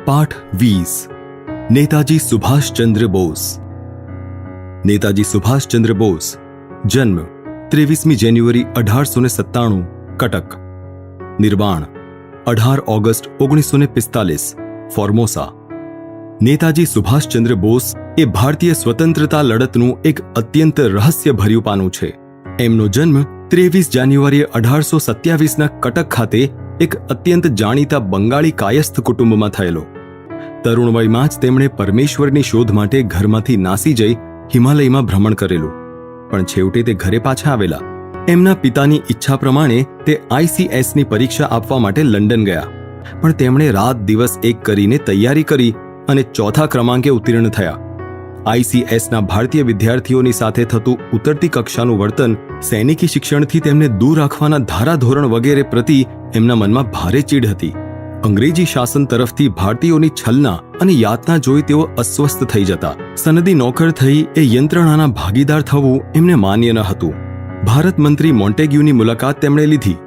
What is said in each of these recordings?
પાઠ 20 નેતાજી સુભાષચંદ્ર બોઝ. નેતાજી સુભાષચંદ્ર બોઝ જન્મ 23મી જાન્યુઆરી 1897 કટક. નિર્વાણ 18 ઓગસ્ટ 1945 ફોર્મોસા. નેતાજી સુભાષચંદ્ર બોઝ એ ભારતીય સ્વતંત્રતા લડતનું એક અત્યંત રહસ્યભર્યું પાનું છે. એમનો જન્મ 23 જાન્યુઆરી 1827ના કટક ખાતે એક અત્યંત જાણીતા બંગાળી કાયસ્થ કુટુંબમાં થયેલો. તરુણ વયમાં જ તેમણે પરમેશ્વરની શોધ માટે ઘરમાંથી નાસી જઈ હિમાલયમાં ભ્રમણ કરેલું, પણ છેવટે તે ઘરે પાછા આવેલા. એમના પિતાની ઈચ્છા પ્રમાણે તે ICSની પરીક્ષા આપવા માટે લંડન ગયા, પણ તેમણે રાત દિવસ એક કરીને તૈયારી કરી અને ચોથા ક્રમાંકે ઉત્તીર્ણ થયા. ICSના ભારતીય વિદ્યાર્થીઓની સાથે થતું ઉતરતી કક્ષાનું વર્તન, સૈનિકી શિક્ષણથી તેમને દૂર રાખવાના ધારાધોરણ વગેરે પ્રતિ એમના મનમાં ભારે ચીડ હતી. અંગ્રેજી શાસન તરફથી ભારતીયોની છલના અને યાતના જોઈ તેઓ અસ્વસ્થ થઈ જતા. સનદી નોકર થઈ એ યંત્રણાના ભાગીદાર થવું એમને માન્ય ન હતું. ભારત મંત્રી મોન્ટેગ્યુની મુલાકાત તેમણે લીધી,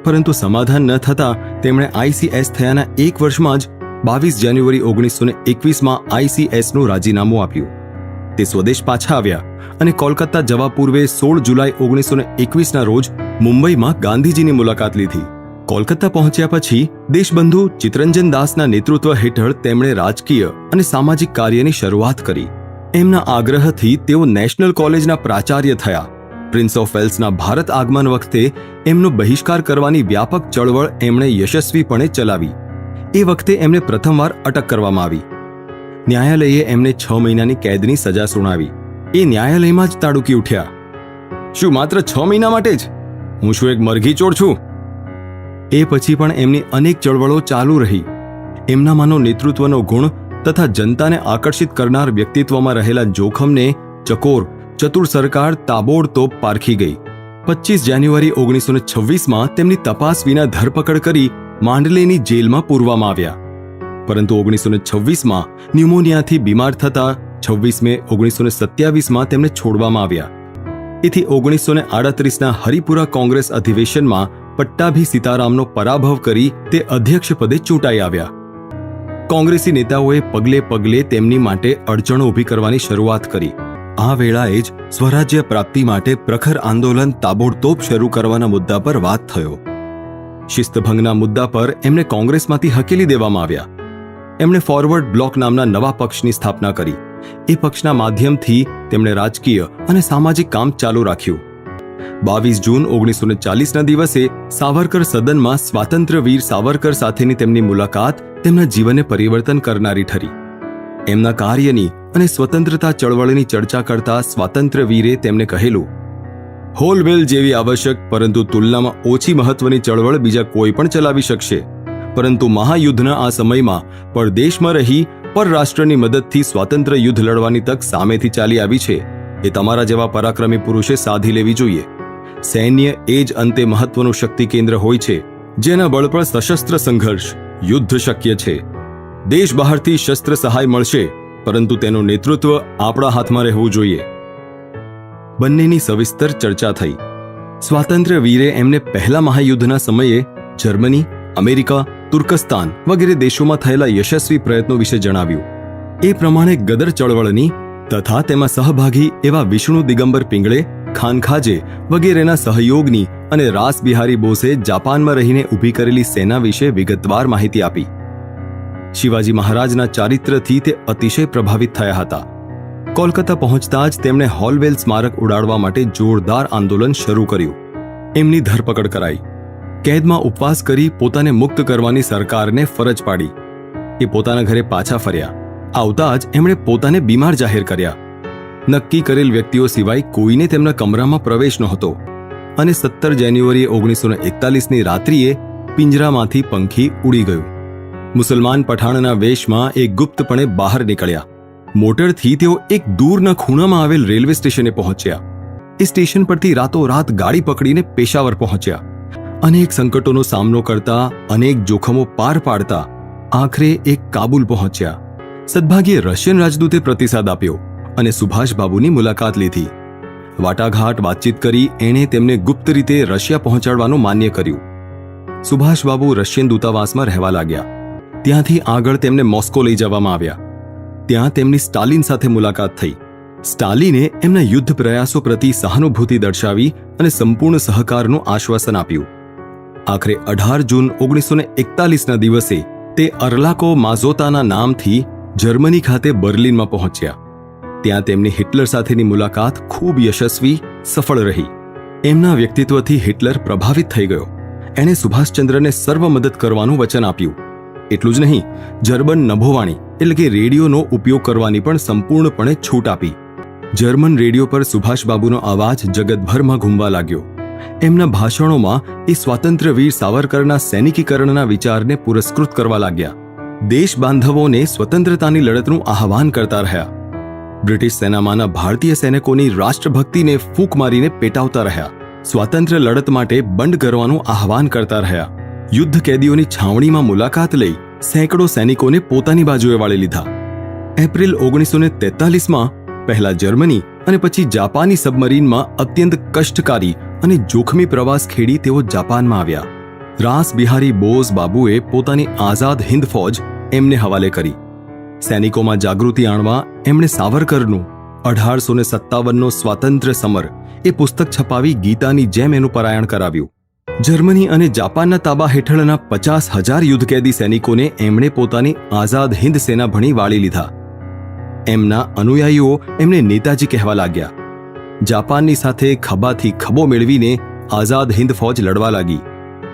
પરંતુ સમાધાન ન થતાં તેમણે ICS થયાના એક વર્ષમાં જ 22 જાન્યુઆરી 1921માં ICSનું રાજીનામું આપ્યું. તે સ્વદેશ પાછા આવ્યા અને કોલકાતા જવા પૂર્વે 16 જુલાઈ 1921ના રોજ મુંબઈમાં ગાંધીજીની મુલાકાત લીધી. કોલકાતા પહોંચ્યા પછી દેશબંધુ ચિત્તરંજન દાસના નેતૃત્વ હેઠળ તેમણે રાજકીય અને સામાજિક કાર્યની શરૂઆત કરી. એમના આગ્રહથી તેઓ નેશનલ કોલેજના પ્રાચાર્ય થયા. પ્રિન્સ ઓફ વેલ્સના ભારત આગમન વખતે એમનો બહિષ્કાર કરવાની વ્યાપક ચળવળ એમણે યશસ્વીપણે ચલાવી. એ વખતે એમને પ્રથમવાર અટક કરવામાં આવી. ન્યાયાલયે એમને 6 મહિનાની કેદની સજા સુનાવી. એ ન્યાયાલયમાં જ તાડુકી ઉઠ્યા. શું માત્ર 6 મહિના માટે જ? હું શું એક મરઘી ચોર છું? એ પછી પણ એમની અનેક ચળવળો ચાલુ રહી. એમનામાંનો નેતૃત્વનો ગુણ તથા જનતાને આકર્ષિત કરનાર વ્યક્તિત્વમાં રહેલા જોખમને ચકોર ચતુર સરકાર તાબોળતોબ પારખી ગઈ. 25 જાન્યુઆરી 1926માં તેમની તપાસ વિના ધરપકડ કરી માંડલેની જેલમાં પૂરવામાં આવ્યા. પરંતુ 1926માં ન્યુમોનિયાથી બીમાર થતા 26 મે 1927માં તેમને છોડવામાં આવ્યા. એથી 1938ના હરિપુરા કોંગ્રેસ અધિવેશનમાં પટ્ટાભી સીતારામનો પરાભવ કરી તે અધ્યક્ષ પદે ચૂંટાઈ આવ્યા. કોંગ્રેસી નેતાઓએ પગલે પગલે તેમની માટે અડચણો ઊભી કરવાની શરૂઆત કરી. આ વેળાએ જ સ્વરાજ્ય પ્રાપ્તિ માટે પ્રખર આંદોલન તાબોળતોબ શરૂ કરવાના મુદ્દા પર વાત થયો. શિસ્તભંગના મુદ્દા પર એમને કોંગ્રેસમાંથી હકેલી દેવામાં આવ્યા. એમણે ફોરવર્ડ બ્લોક નામના નવા પક્ષની સ્થાપના કરી. એ પક્ષના માધ્યમથી તેમણે રાજકીય અને સામાજિક કામ ચાલુ રાખ્યું. 22 જૂન 1940ના દિવસે સાવરકર સદનમાં સ્વાતંત્ર્યવીર સાવરકર સાથેની તેમની મુલાકાત તેમના જીવનને પરિવર્તન કરનારી ઠરી. એમના કાર્યની અને સ્વતંત્રતા ચળવળની ચર્ચા કરતા સ્વાતંત્ર્યવીરે તેમને કહેલું, હોલવેલ જેવી આવશ્યક પરંતુ તુલનામાં ઓછી મહત્વની ચળવળ બીજા કોઈ પણ ચલાવી શકશે, પરંતુ મહાયુદ્ધના આ સમયમાં પરદેશમાં રહી પરરાષ્ટ્રની મદદથી સ્વાતંત્ર્ય યુદ્ધ લડવાની તક સામેથી ચાલી આવી છે. એ તમારા જેવા પરાક્રમી પુરુષે સાધી લેવી જોઈએ. સૈન્ય એ જ અંતે મહત્વનું શક્તિ કેન્દ્ર હોય છે, જેના બળ પર સશસ્ત્ર સંઘર્ષ યુદ્ધ શક્ય છે. દેશ બહારથી શસ્ત્ર સહાય મળશે, પરંતુ તેનું નેતૃત્વ આપણા હાથમાં રહેવું જોઈએ. બંનેની સવિસ્તર ચર્ચા થઈ. સ્વાતંત્ર્યવીરે એમને પહેલા મહાયુદ્ધના સમયે જર્મની, અમેરિકા, તુર્કસ્તાન વગેરે દેશોમાં થયેલા યશસ્વી પ્રયત્નો વિશે જણાવ્યું. એ પ્રમાણે ગદર ચળવળની તથા તેમાં સહભાગી એવા વિષ્ણુ દિગંબર પિંગળે, ખાનખાજે વગેરેના સહયોગની અને રાસ બિહારી બોસે જાપાનમાં રહીને ઊભી કરેલી સેના વિશે વિગતવાર માહિતી આપી. શિવાજી મહારાજના ચારિત્રથી તે અતિશય પ્રભાવિત થયા હતા. કોલકાતા પહોંચતા જ તેમણે હોલવેલ સ્મારક ઉડાડવા માટે જોરદાર આંદોલન શરૂ કર્યું. એમની ધરપકડ કરાઈ. કેદમાં ઉપવાસ કરી પોતાને મુક્ત કરવાની સરકારને ફરજ પાડી. એ પોતાના ઘરે પાછા ફર્યા. આવતા જ એમણે પોતાને બીમાર જાહેર કર્યા. નક્કી કરેલ વ્યક્તિઓ સિવાય કોઈને તેમના કમરામાં પ્રવેશ નહોતો અને 17 જાન્યુઆરી 1941ની રાત્રિએ પિંજરામાંથી પંખી ઉડી ગયું. મુસલમાન પઠાણના વેશમાં એ ગુપ્તપણે બહાર નીકળ્યા. મોટરથી તેઓ એક દૂરના ખૂણામાં આવેલ રેલવે સ્ટેશને પહોંચ્યા. એ સ્ટેશન પરથી રાતોરાત ગાડી પકડીને પેશાવર પહોંચ્યા. અનેક સંકટોનો સામનો કરતા, અનેક જોખમો પાર પાડતા આખરે એક કાબુલ પહોંચ્યા. સદભાગ્યે રશિયન રાજદૂતે પ્રતિસાદ આપ્યો અને સુભાષબાબુની મુલાકાત લીધી. વાટાઘાટ વાતચીત કરી એણે તેમને ગુપ્ત રીતે રશિયા પહોંચાડવાનું માન્ય કર્યું. સુભાષબાબુ રશિયન દૂતાવાસમાં રહેવા લાગ્યા. ત્યાંથી આગળ તેમને મોસ્કો લઈ જવામાં આવ્યા. ત્યાં તેમની સ્ટાલિન સાથે મુલાકાત થઈ. સ્ટાલિને એમના યુદ્ધ પ્રયાસો પ્રતિ સહાનુભૂતિ દર્શાવી અને સંપૂર્ણ સહકારનું આશ્વાસન આપ્યું. આખરે 18 જૂન 1941ના દિવસે તે અર્લાકો માઝોતાના નામથી જર્મની ખાતે બર્લિનમાં પહોંચ્યા. ત્યાં તેમની હિટલર સાથેની મુલાકાત ખૂબ યશસ્વી, સફળ રહી. એમના વ્યક્તિત્વથી હિટલર પ્રભાવિત થઈ ગયો. એણે સુભાષચંદ્રને સર્વ મદદ કરવાનું વચન આપ્યું. એટલું જ નહીં, જર્મન નભોવાણી એટલે કે રેડિયોનો ઉપયોગ કરવાની પણ સંપૂર્ણપણે છૂટ આપી. જર્મન રેડિયો પર સુભાષબાબુનો અવાજ જગતભરમાં ઘૂમવા લાગ્યો. એમના ભાષણોમાં એ સ્વાતંત્ર્યવીર સાવરકરના સૈનિકીકરણના વિચારને પુરસ્કૃત કરવા લાગ્યા. દેશ બાંધવોને સ્વતંત્રતાની લડતનું આહ્વાન કરતા રહ્યા. બ્રિટિશ સેનામાંના ભારતીય સૈનિકોની રાષ્ટ્રભક્તિને ફૂંક મારીને પેટાવતા રહ્યા. સ્વાતંત્ર્ય લડત માટે બંડ કરવાનું આહ્વાન કરતા રહ્યા. યુદ્ધ કેદીઓની છાવણીમાં મુલાકાત લઈ સેંકડો સૈનિકોને પોતાની બાજુએ વાળી લીધા. એપ્રિલ 1943માં પહેલા જર્મની અને પછી જાપાની સબમરીનમાં અત્યંત કષ્ટકારી અને જોખમી પ્રવાસ ખેડી તેઓ જાપાનમાં આવ્યા. રાસ બિહારી બોઝ બાબુએ પોતાની આઝાદ હિન્દ ફૌજ એમને હવાલે કરી. સૈનિકોમાં જાગૃતિ આણવા એમણે સાવરકરનું 1857નો સ્વાતંત્ર્ય સમર એ પુસ્તક છપાવી ગીતાની જેમ એનું પારાયણ કરાવ્યું. જર્મની અને જાપાનના તાબા હેઠળના 50,000 યુદ્ધકેદી સૈનિકોને એમણે પોતાની આઝાદ હિન્દ સેના ભણી વાળી લીધા. એમના અનુયાયીઓ એમને નેતાજી કહેવા લાગ્યા. જાપાનની સાથે ખભાથી ખભો મેળવીને આઝાદ હિન્દ ફૌજ લડવા લાગી.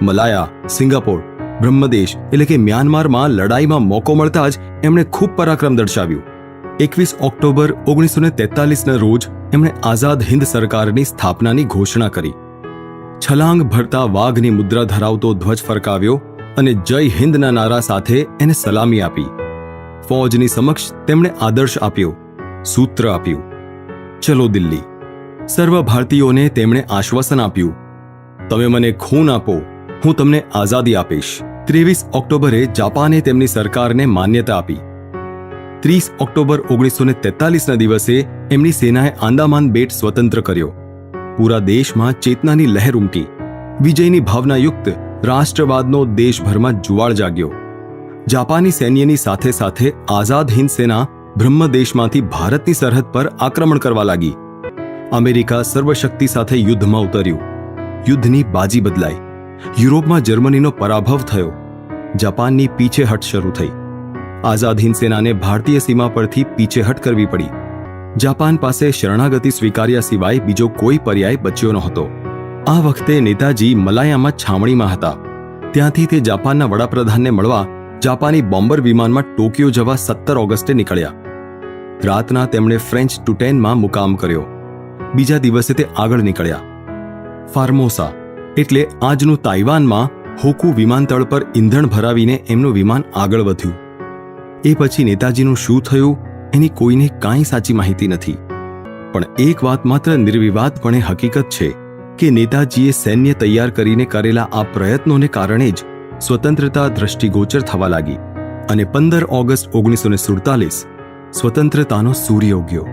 મલાયા, સિંગાપોર, બ્રહ્મદેશ એટલે કે મ્યાનમારમાં લડાઈમાં મોકો મળતા જ એમણે ખૂબ પરાક્રમ દર્શાવ્યું. 21 ઓક્ટોબર 1943ના રોજ એમણે આઝાદ હિન્દ સરકારની સ્થાપનાની ઘોષણા કરી. છલાંગ ભરતા વાઘની મુદ્રા ધરાવતો ધ્વજ ફરકાવ્યો અને જય હિન્દના નારા સાથે એને સલામી આપી. ફૌજની સમક્ષ તેમણે આદર્શ આપ્યો, સૂત્ર આપ્યું, ચલો દિલ્હી. સર્વ ભારતીયોને તેમણે આશ્વાસન આપ્યું, તમે મને ખૂન આપો, હું તમને આઝાદી આપીશ. 23 ઓક્ટોબરે જાપાને તેમની સરકારને માન્યતા આપી. 30 ઓક્ટોબર 1943ના દિવસે એમની સેનાએ આંદામાન બેટ સ્વતંત્ર કર્યો. પૂરા દેશમાં ચેતનાની લહેર ઉમટી. વિજયની ભાવનાયુક્ત રાષ્ટ્રવાદનો દેશભરમાં જુવાળ જાગ્યો. જાપાની સૈન્યની સાથે સાથે આઝાદ હિન્દ સેના બ્રહ્મદેશમાંથી ભારતની સરહદ પર આક્રમણ કરવા લાગી. અમેરિકા સર્વશક્તિ સાથે યુદ્ધમાં ઉતર્યું. યુદ્ધની બાજી બદલાઈ. યુરોપમાં જર્મનીનો પરાભવ થયો. જાપાનની પીછેહટ શરૂ થઈ. આઝાદ હિન્દ સેનાને ભારતીય સીમા પરથી પીછેહટ કરવી પડી. જાપાન પાસે શરણાગતિ સ્વીકાર્યા સિવાય બીજો કોઈ પર્યાય બચ્યો નહોતો. આ વખતે નેતાજી મલાયામાં છાવણીમાં હતા. ત્યાંથી તે જાપાનના વડાપ્રધાનને મળવા જાપાની બોમ્બર વિમાનમાં ટોક્યો જવા 17 ઓગસ્ટે નીકળ્યા. રાતના તેમણે ફ્રેન્ચ ટુટેનમાં મુકામ કર્યો. બીજા દિવસે તે આગળ નીકળ્યા. ફાર્મોસા એટલે આજનું તાઇવાનમાં હોકુ વિમાનતળ પર ઈંધણ ભરાવીને એમનું વિમાન આગળ વધ્યું. એ પછી નેતાજીનું શું થયું એની કોઈને કાંઈ સાચી માહિતી નથી. પણ એક વાત માત્ર નિર્વિવાદપણે હકીકત છે કે નેતાજીએ સૈન્ય તૈયાર કરીને કરેલા આ પ્રયત્નોને કારણે જ સ્વતંત્રતા દ્રષ્ટિગોચર થવા લાગી અને 15 ઓગસ્ટ 1947 સ્વતંત્રતાનો સૂર્ય ઉગ્યો.